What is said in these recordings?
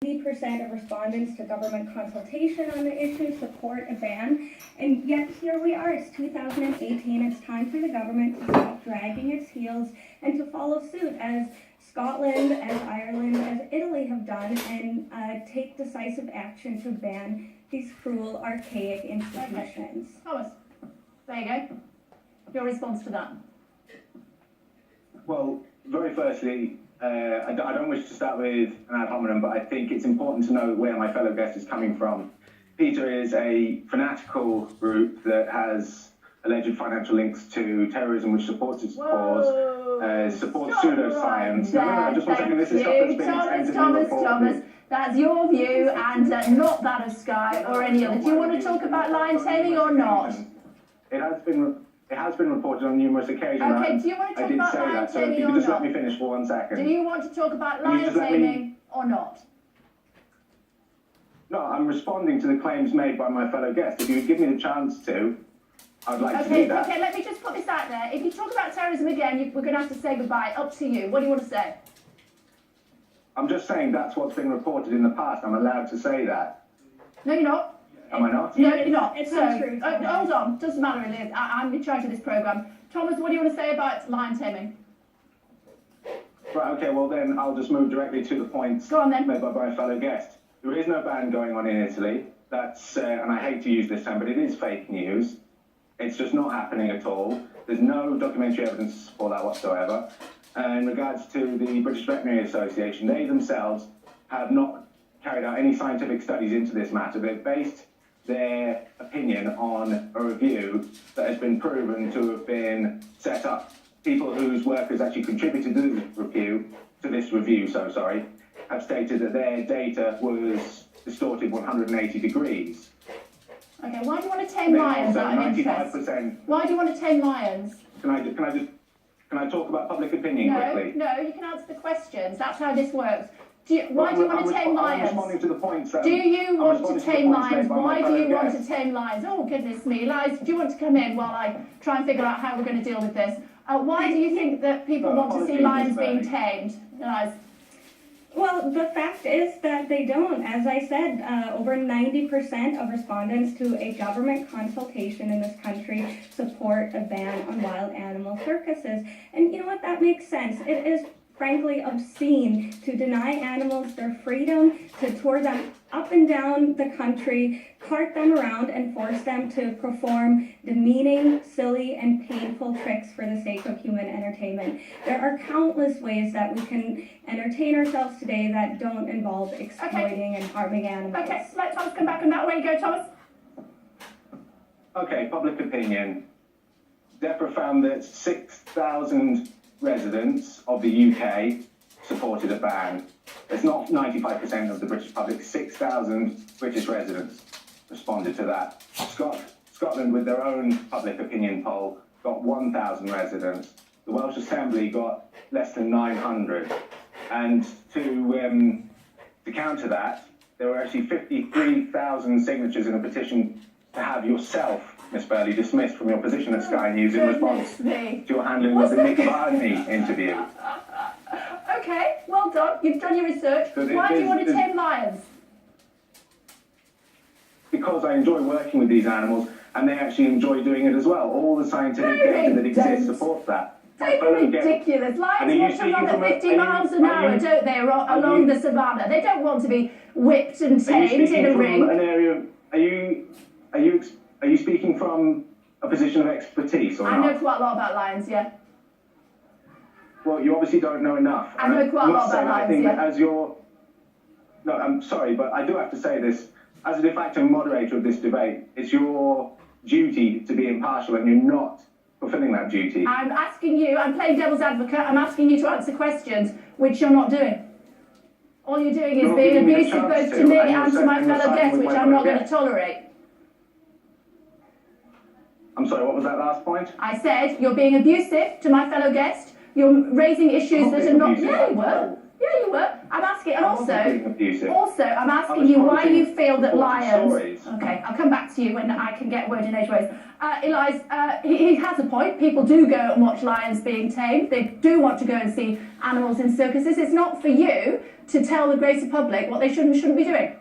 90% of respondents to government consultation on the issue support a ban, and yet here we are. It's 2018. It's time for the government to stop dragging its heels and to follow suit, as Scotland, as Ireland, as Italy have done, and take decisive action to ban these cruel, archaic institutions. Okay. Thomas, there you go. Your response to that? Well, very firstly, I don't wish to start with an ad hominem, but I think it's important to know where my fellow guest is coming from. Peter is a fanatical group that has alleged financial links to terrorism, which supports its cause, supports pseudoscience. No, just one second. This is stuff that's been extensively reported. Thomas, that's your view and not that of Sky or any other. Do you want to talk about lion taming or not? It has been reported on numerous occasions. Okay, do you want to talk about lion taming or not? So if you could just let me finish for 1 second. Do you want to talk about lion taming or not? No, I'm responding to the claims made by my fellow guest. If you would give me the chance to, I'd like to do that. Okay, let me just put this out there. If you talk about terrorism again, we're going to have to say goodbye. Up to you. What do you want to say? I'm just saying that's what's been reported in the past. I'm allowed to say that. No, you're not. Am I not? No, you're not. It's not true. Hold on. Doesn't matter, really. I'm in charge of this programme. Thomas, what do you want to say about lion taming? Right, okay, well then I'll just move directly to the points Go on, then. made by my fellow guest. There is no ban going on in Italy. That's, and I hate to use this term, but it is fake news. It's just not happening at all. There's no documentary evidence to support that whatsoever. And in regards to the British Veterinary Association, they themselves have not carried out any scientific studies into this matter. They've based their opinion on a review that has been proven to have been set up. People whose work has actually contributed to this review, have stated that their data was distorted 180 degrees. Okay, why do you want to tame lions out of interest? Why do you want to tame lions? Can I talk about public opinion quickly? No, you can answer the questions. That's how this works. Why do you want to tame lions? I'm responding to the points. Do you want to tame lions? Why do you want to tame lions? Oh, goodness me. Lions, do you want to come in while I try and figure out how we're going to deal with this? Why do you think that people want to see lions being tamed? Lies. Well, the fact is that they don't. As I said, over 90% of respondents to a government consultation in this country support a ban on wild animal circuses. And you know what? That makes sense. It is frankly obscene to deny animals their freedom, to tour them up and down the country, cart them around, and force them to perform demeaning, silly, and painful tricks for the sake of human entertainment. There are countless ways that we can entertain ourselves today that don't involve exploiting and harming animals. Okay, let Thomas come back on that. Where you go, Thomas? Okay, public opinion. DEFRA found that 6,000 residents of the UK supported a ban. It's not 95% of the British public. 6,000 British residents responded to that. Scotland, with their own public opinion poll, got 1,000 residents. The Welsh Assembly got less than 900. And to counter that, there were actually 53,000 signatures in a petition to have yourself, Miss Burley, dismissed from your position at Sky News in response to your handling of the Nick Varney interview. Okay, well done. You've done your research. Why do you want to tame lions? Because I enjoy working with these animals, and they actually enjoy doing it as well. All the scientific data that exists supports that. Don't be ridiculous. Lions want to run at 50 miles an hour, don't they, along the savannah? They don't want to be whipped and tamed in a ring. Are you speaking from a position of expertise or not? I know quite a lot about lions, yeah. Well, you obviously don't know enough. I know quite a lot about lions, yeah. No, I'm sorry, but I do have to say this. As a de facto moderator of this debate, it's your duty to be impartial, and you're not fulfilling that duty. I'm asking you, I'm playing devil's advocate, I'm asking you to answer questions, which you're not doing. All you're doing is being abusive both to me and to my fellow guests, which I'm not going to tolerate. I'm sorry, what was that last point? I said you're being abusive to my fellow guest. You're raising issues that are not... Yeah, you were. Yeah, you were. I'm asking, and I wasn't being abusive. I'm I asking was you why quoting you feel that reported lions. stories. Okay, I'll come back to you when I can get a word in edgeways. Elias, he has a point. People do go and watch lions being tamed. They do want to go and see animals in circuses. It's not for you to tell the greater public what they should and shouldn't be doing.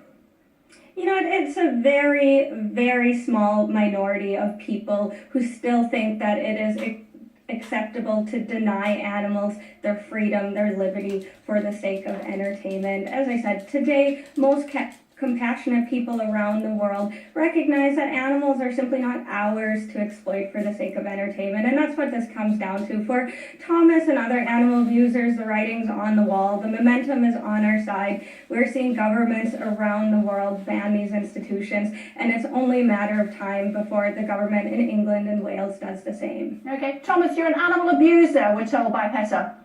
You know, it's a very, very small minority of people who still think that it is acceptable to deny animals their freedom, their liberty for the sake of entertainment. As I said, today, most compassionate people around the world recognize that animals are simply not ours to exploit for the sake of entertainment, and that's what this comes down to. For Thomas and other animal abusers, the writing's on the wall, the momentum is on our side. We're seeing governments around the world ban these institutions, and it's only a matter of time before the government in England and Wales does the same. Okay, Thomas, you're an animal abuser, we're told by PETA.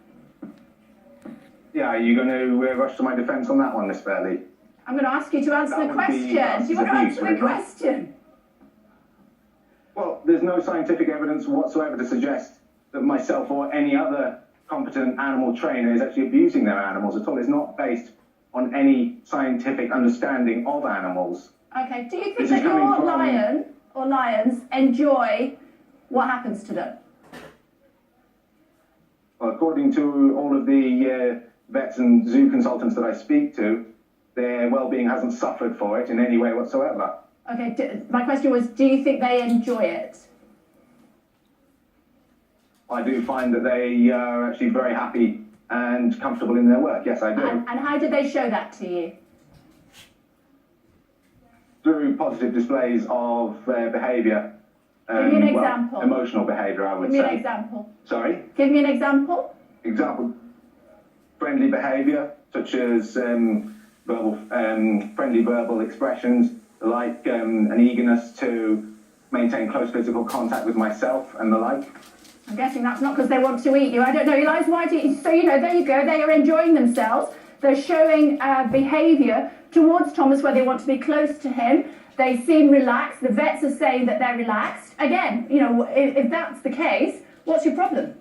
Yeah, are you going to rush to my defence on that one, Miss Burley? I'm going to ask you to answer the question. Do you want to answer the question? Well, there's no scientific evidence whatsoever to suggest that myself or any other competent animal trainer is actually abusing their animals at all. It's not based on any scientific understanding of animals. Okay, do you think that your lion or lions enjoy what happens to them? Well, according to all of the vets and zoo consultants that I speak to, their well-being hasn't suffered for it in any way whatsoever. Okay, my question was, do you think they enjoy it? I do find that they are actually very happy and comfortable in their work. Yes, I do. And how did they show that to you? Through positive displays of behaviour. Give me an example. Emotional behaviour, I would say. Give me an example. Sorry? Give me an example. Example, friendly behaviour, such as friendly verbal expressions, like an eagerness to maintain close physical contact with myself and the like. I'm guessing that's not because they want to eat you. I don't know, Elias, why do you... So, you know, there you go. They are enjoying themselves. They're showing behaviour towards Thomas where they want to be close to him. They seem relaxed. The vets are saying that they're relaxed. Again, you know, if that's the case, what's your problem?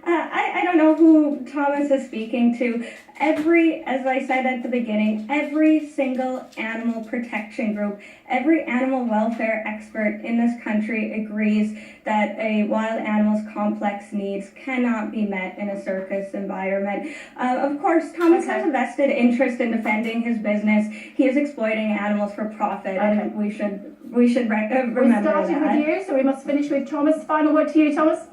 I don't know who Thomas is speaking to. As I said at the beginning, every single animal protection group, every animal welfare expert in this country agrees that a wild animal's complex needs cannot be met in a circus environment. Of course, Thomas has a vested interest in defending his business. He is exploiting animals for profit, and we should remember that. We started with you, so we must finish with Thomas. Final word to you, Thomas.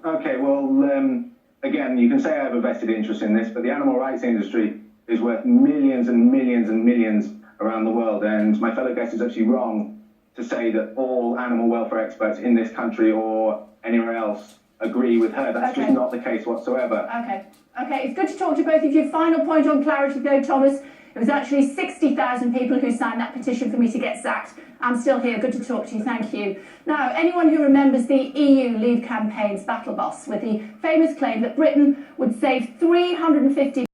Okay, well, again, you can say I have a vested interest in this, but the animal rights industry is worth millions and millions and millions around the world, and my fellow guest is actually wrong to say that all animal welfare experts in this country or anywhere else agree with her. That's just not the case whatsoever. Okay, it's good to talk to both of you. Final point on clarity, though, Thomas. It was actually 60,000 people who signed that petition for me to get sacked. I'm still here. Good to talk to you. Thank you. Now, anyone who remembers the EU Leave campaign's battle boss with the famous claim that Britain would save 350